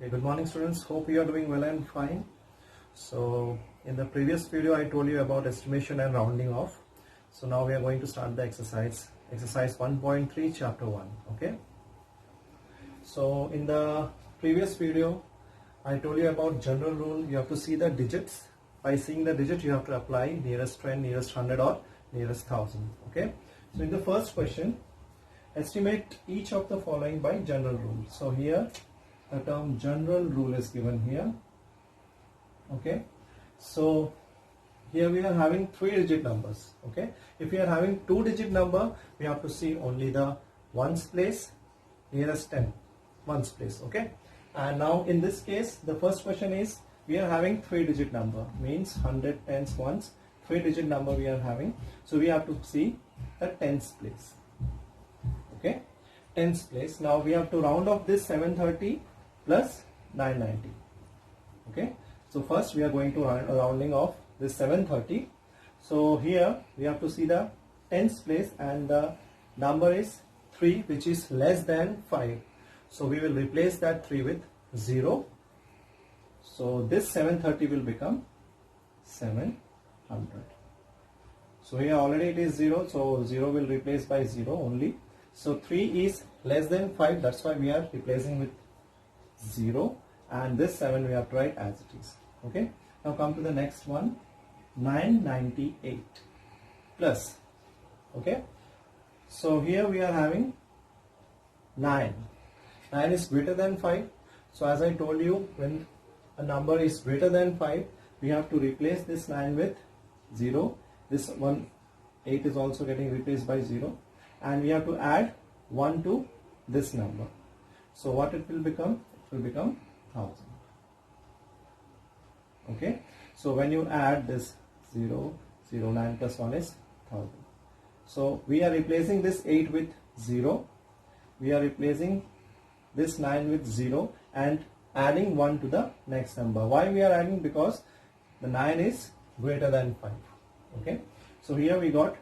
Okay, good morning students. Hope you are doing well and fine. So in the previous video I told you about estimation and rounding off. So now we are going to start the exercise 1.3 chapter 1. Okay. So in the previous video I told you about general rule. You have to see the digits. By seeing the digit you have to apply nearest 10, nearest 100 or nearest 1000. Okay. So in the first question, estimate each of the following by general rule. So here the term general rule is given here. Okay, so here we are having 3-digit numbers. Okay, if we are having 2-digit number, we have to see only the ones place, nearest 10 ones place. Okay, and now in this case the first question is we are having 3-digit number, means 100 tens ones, 3-digit number we are having, so we have to see the tens place. Okay, tens place. Now we have to round off this 730 plus 990. Okay, so first we are going to rounding off this 730. So here we have to see the tens place and the number is 3, which is less than 5. So we will replace that 3 with 0. So this 730 will become 700. So here already it is 0, so 0 will replace by 0 only. So 3 is less than 5, that's why we are replacing with 0, and this 7 we have to write as it is. Okay, now come to the next one, 998 plus. Okay, so here we are having 9 is greater than 5. So as I told you, when a number is greater than 5, we have to replace this 9 with 0. This one 8 is also getting replaced by 0, and we have to add 1 to this number. So what it will become? It will become 1000. Okay, so when you add this 0, 0, 9 plus 1 is 1000. So we are replacing this 8 with 0, we are replacing this 9 with 0 and adding 1 to the next number. Why we are adding? Because the 9 is greater than 5. Okay, so here we got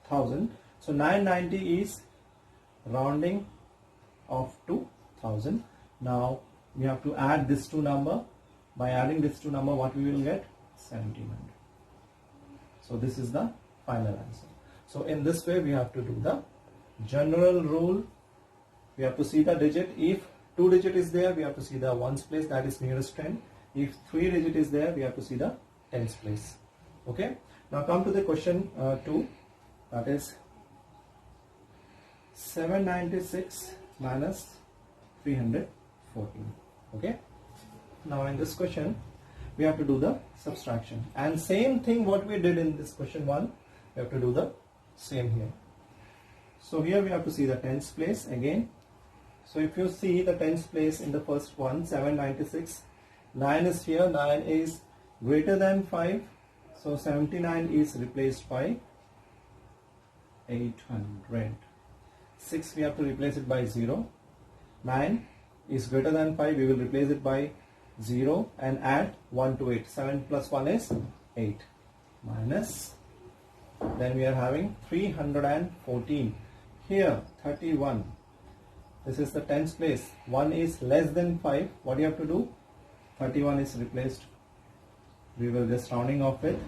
1000. So 990 is rounding off to 1000. Now we have to add this two number. By adding this two number, what we will get? 1700. So this is the final answer. So in this way we have to do the general rule. We have to see the digit. If 2-digit is there, we have to see the ones place, that is nearest 10. If 3-digit is there, we have to see the tens place. Okay. Now come to the question 2, that is 796 minus 314. Okay, now in this question we have to do the subtraction, and same thing what we did in this question 1, we have to do the same here. So here we have to see the tens place again. So if you see the tens place in the first one, 796, 9 is here, 9 is greater than 5, so 79 is replaced by 800. 6 we have to replace it by 0. 9 is greater than 5, we will replace it by 0 and add 1 to it. 7 plus 1 is 8. Minus, then we are having 314. Here 31. This is the tens place. 1 is less than 5. What do you have to do? 31 is replaced. We will just rounding off with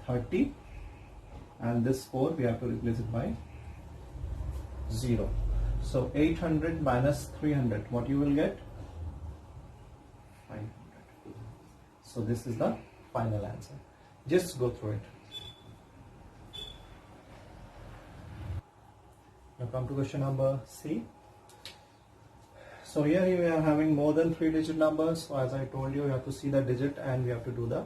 30. And this 4 we have to replace it by 0. So 800 minus 300, what you will get? 500. So this is the final answer. Just go through it. Now come to question number C. So here we are having more than 3-digit numbers. So as I told you, you have to see the digit and we have to do the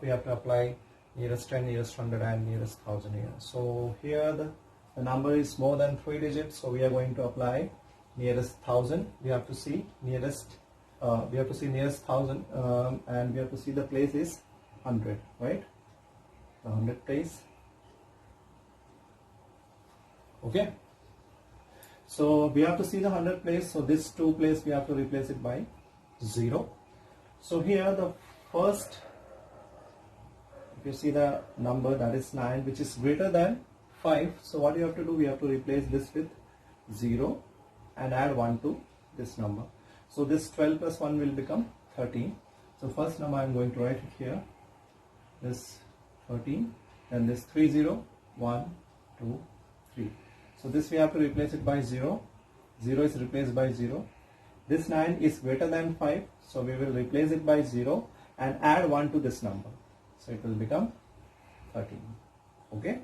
we have to apply nearest 10, nearest 100 and nearest 1000 here. So here the number is more than 3 digits, so we are going to apply nearest 1000. We have to see nearest 1000 and we have to see the place is 100, right? The 100 place. Okay. So we have to see the 100 place. So this 2 place we have to replace it by 0. So here the first, if you see the number, that is 9, which is greater than 5. So what you have to do, we have to replace this with 0 and add 1 to this number. So this 12 plus 1 will become 13. So first number I am going to write it here, this 13, and this 3 0, 1, 2, 3. So this we have to replace it by 0. 0 is replaced by 0. This 9 is greater than 5, so we will replace it by 0 and add 1 to this number. So it will become 13. Okay.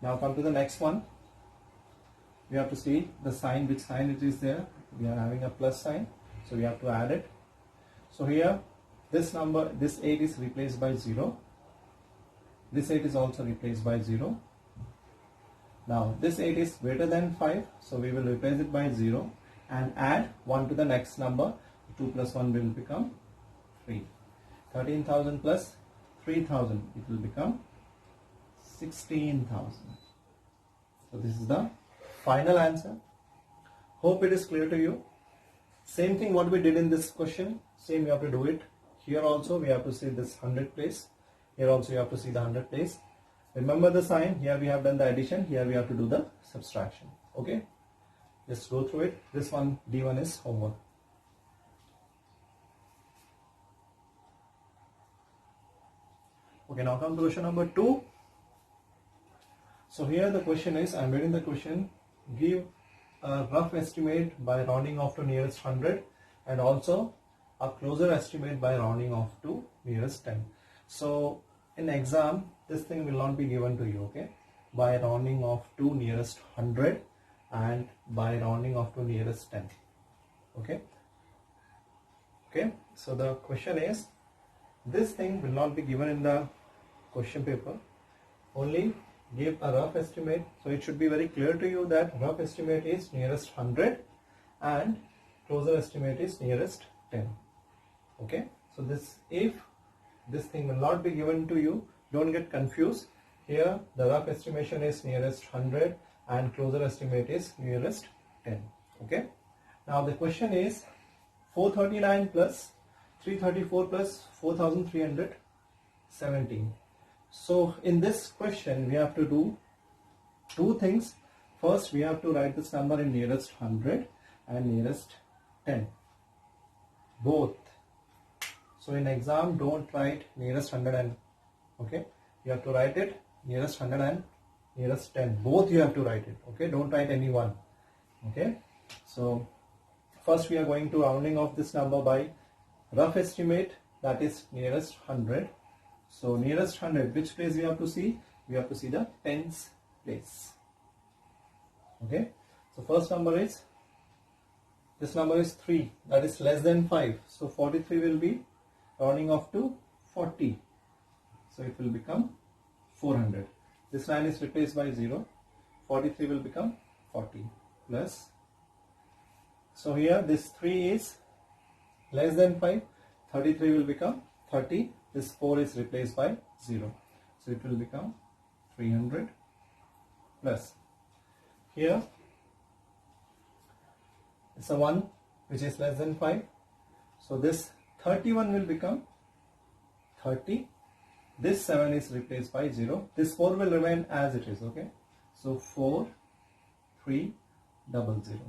Now come to the next one. We have to see the sign, which sign it is there. We are having a plus sign, so we have to add it. So here this number, this 8 is replaced by 0. This 8 is also replaced by 0. Now this 8 is greater than 5, so we will replace it by 0 and add 1 to the next number. 2 plus 1 will become 3. 13,000 plus 3,000, it will become 16,000. So this is the final answer. Hope it is clear to you. Same thing what we did in this question, same you have to do it. Here also we have to see this 100 place. Here also you have to see the 100 place. Remember the sign. Here we have done the addition. Here we have to do the subtraction. Okay. Just go through it. This one, D1 is homework. Okay, now come to question number 2. So here the question is, I am reading the question, give a rough estimate by rounding off to nearest 100 and also a closer estimate by rounding off to nearest 10. So in exam, this thing will not be given to you, okay, by rounding off to nearest 100 and by rounding off to nearest 10. Okay. Okay, so the question is, this thing will not be given in the question paper. Only give a rough estimate. So it should be very clear to you that rough estimate is nearest 100 and closer estimate is nearest 10. Okay, so this, if this thing will not be given to you, don't get confused. Here the rough estimation is nearest 100 and closer estimate is nearest 10. Okay, now the question is 439 plus 334 plus 4317. So in this question we have to do two things. First we have to write this number in nearest 100 and nearest 10, both. So in exam don't write nearest 100 and, okay, you have to write it nearest 100 and nearest 10, both you have to write it. Okay, don't write any one. Okay, so first we are going to rounding off this number by rough estimate, that is nearest 100. So nearest 100, which place we have to see? We have to see the tens place. Okay, so first number is, this number is 3, that is less than 5. So 43 will be rounding off to 40. So it will become 400. This line is replaced by 0. 43 will become 40 plus. So here this 3 is less than 5. 33 will become 30. This 4 is replaced by 0. So it will become 300 plus. Here it's a 1 which is less than 5. So this 31 will become 30. This 7 is replaced by 0. This 4 will remain as it is. Okay. So 4300.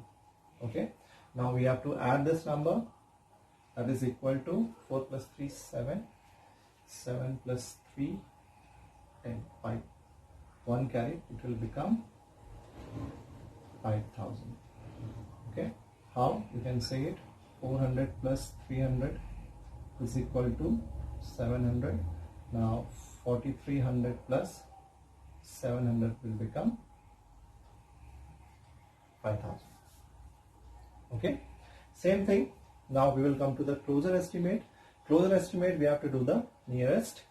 Okay. Now we have to add this number. That is equal to 4 plus 3, 7. 7 plus 3, 10, 5. 1 carry, it will become 5,000. Okay. How? You can say it. 400 plus 300 is equal to 700. Now 4300 plus 700 will become 5,000. Okay. Same thing. Now we will come to the closer estimate. Closer estimate, we have to do the nearest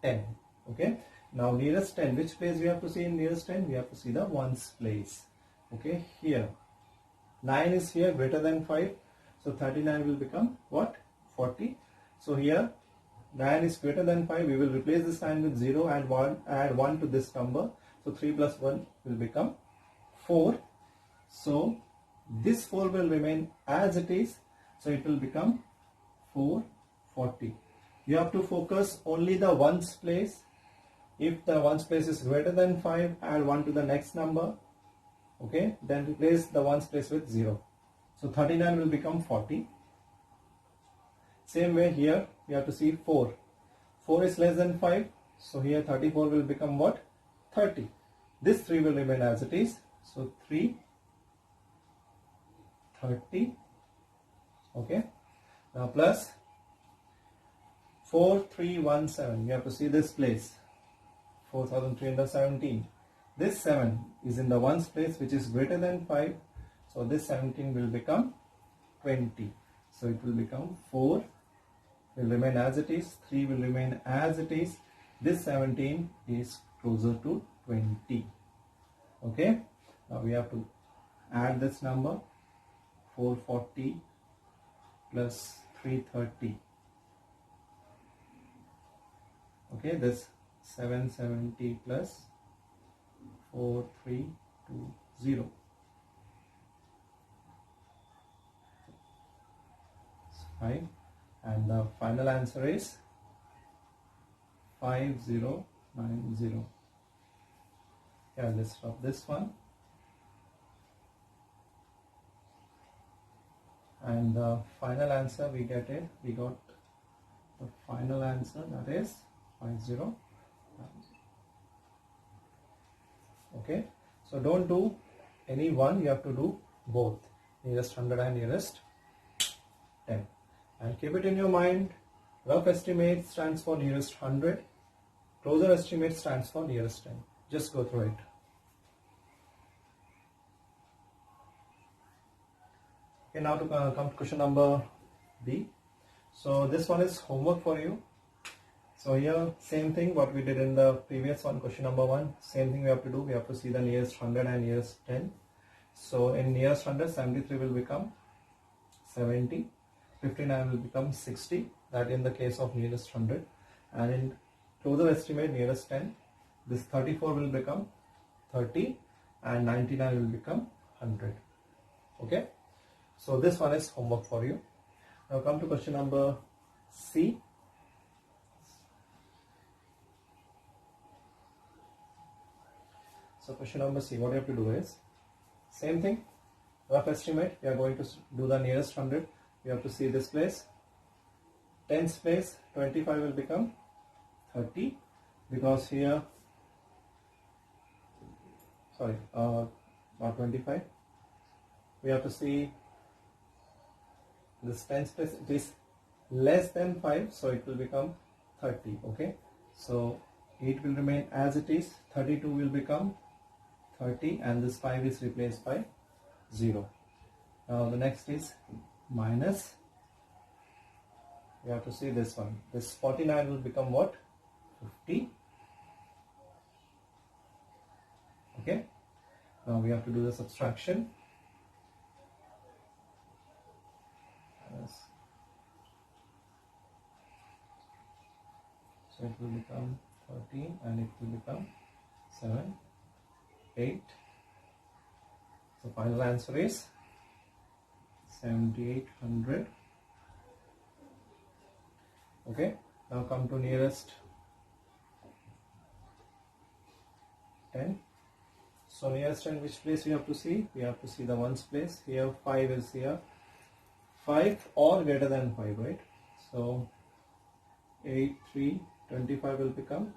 10. Okay. Now nearest 10, which place we have to see in nearest 10? We have to see the ones place. Okay. Here 9 is here greater than 5. So 39 will become what? 40. So here 9 is greater than 5. We will replace this 9 with 0 and add 1 to this number. So 3 plus 1 will become 4. So this 4 will remain as it is. So it will become 440. You have to focus only the ones place. If the ones place is greater than 5, add 1 to the next number. Okay, then replace the ones place with 0. So 39 will become 40. Same way here we have to see 4. 4 is less than 5. So here 34 will become what? 30. This 3 will remain as it is. So 3, 30. Okay. Now plus 4317. You have to see this place. 4317. This 7 is in the ones place, which is greater than 5. So this 17 will become 20. So it will become 4 will remain as it is. 3 will remain as it is. This 17 is closer to 20. Okay. Now we have to add this number. 440 plus 330. Okay, this 770 plus 4320. Fine. And the final answer is 5090. Yeah, let's stop this one. And the final answer we got the final answer, that is 5090. Okay, so don't do any one, you have to do both, nearest 100 and nearest 10. And keep it in your mind, rough estimate stands for nearest 100, closer estimate stands for nearest 10. Just go through it. Okay, now to come to question number B. So this one is homework for you. So here same thing what we did in the previous one, question number 1, same thing we have to do. We have to see the nearest 100 and nearest 10. So in nearest 100, 73 will become 70, 59 will become 60, that in the case of nearest 100. And in closer estimate nearest 10, this 34 will become 30 and 99 will become 100. Okay. So this one is homework for you. Now come to question number C. So question number C, what you have to do is, same thing, rough estimate, we are going to do the nearest 100. We have to see this place, 10th place, 25 will become 30, because here, sorry, not 25, we have to see this 10th place, it is less than 5, so it will become 30. Okay, so 8 will remain as it is, 32 will become 30, and this 5 is replaced by 0. Now the next is minus, we have to see this one, this 49 will become what? 50. Okay, now we have to do the subtraction. So it will become 13 and it will become 7, 8. So final answer is 7800. Okay, now come to nearest 10. So nearest 10, which place we have to see? We have to see the ones place. Here 5 is here. 5 or greater than 5, right? So 8, 3, 25 will become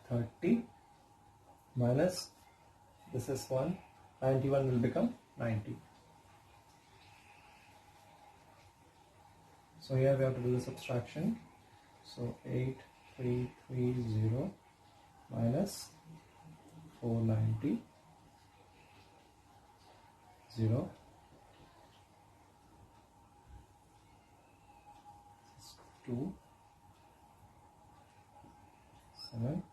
30 minus this is 1, 91 will become 90. So here we have to do the subtraction. So 8330 minus 490 0 2 7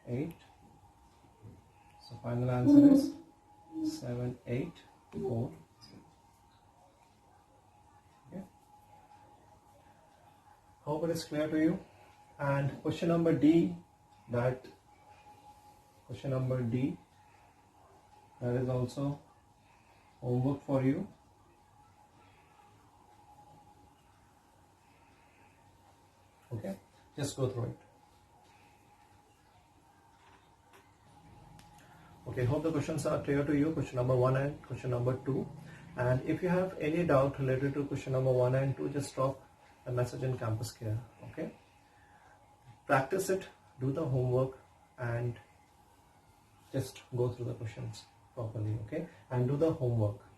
8. So final answer is 7840. Okay. Hope it is clear to you. And question number D, that is also homework for you. Okay, just go through it. Okay, hope the questions are clear to you, question number 1 and question number 2. And if you have any doubt related to question number 1 and 2, just drop a message in Campus Care. Okay, practice it, do the homework, and just go through the questions properly. Okay, and do the homework.